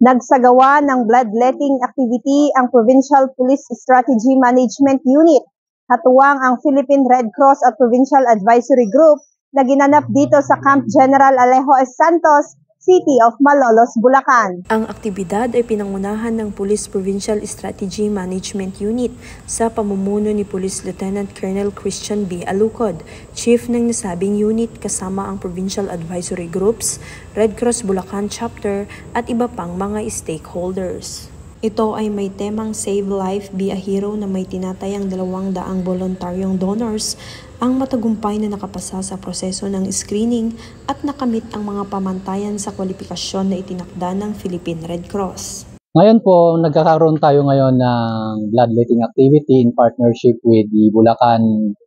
Nagsagawa ng bloodletting activity ang Provincial Police Strategy Management Unit. Katuwang ang Philippine Red Cross at Provincial Advisory Group na ginanap dito sa Camp General Alejo S. Santos, City of Malolos, Bulacan. Ang aktibidad ay pinangunahan ng Police Provincial Strategy Management Unit sa pamumuno ni Police Lieutenant Colonel Christian B. Alucod, Chief ng nasabing unit kasama ang Provincial Advisory Groups, Red Cross Bulacan Chapter at iba pang mga stakeholders. Ito ay may temang Save Life, Be a Hero na may tinatayang 200 voluntaryong donors ang matagumpay na nakapasa sa proseso ng screening at nakamit ang mga pamantayan sa kwalifikasyon na itinakda ng Philippine Red Cross. Ngayon po, nagkakaroon tayo ngayon ng bloodletting activity in partnership with the Bulacan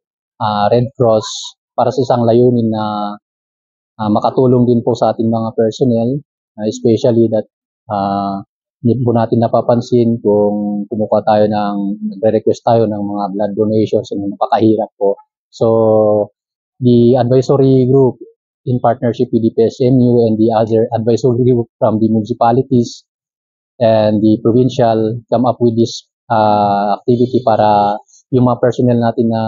Red Cross para sa isang layunin na makatulong din po sa ating mga personnel, especially that hindi po natin napapansin kung kumukuha tayo nagre-request tayo ng mga blood donations na napakahirap po. So, the advisory group in partnership with the PSMU and the other advisory group from the municipalities and the provincial come up with this activity para yung mga personnel natin na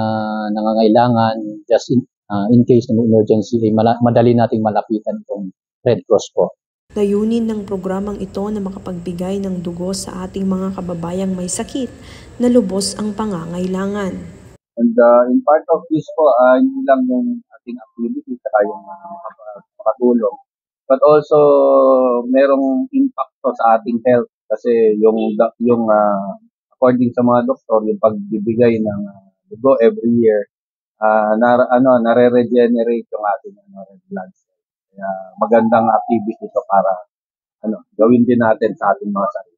nangangailangan just in case ng emergency ay madali nating malapitan itong Red Cross po. Layunin ng programang ito na makapagbigay ng dugo sa ating mga kababayang may sakit na lubos ang pangangailangan. And in part of this po, hindi lang yung ating activity saka yung makatulong. But also, merong impact to sa ating health kasi yung according sa mga doktor, yung pagbibigay ng dugo every year, nare-regenerate yung ating red blood cell. Kaya magandang activity ito para gawin din natin sa ating mga sarili.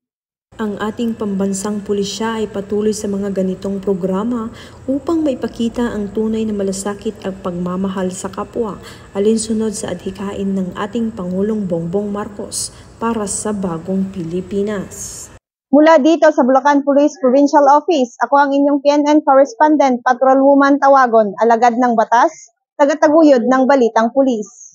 Ang ating pambansang pulisya ay patuloy sa mga ganitong programa upang maipakita ang tunay na malasakit at pagmamahal sa kapwa, alinsunod sa adhikain ng ating Pangulong Bongbong Marcos para sa bagong Pilipinas. Mula dito sa Bulacan Police Provincial Office, ako ang inyong PNN correspondent, Patrolwoman Tawagon, alagad ng batas, tagataguyod ng balitang pulis.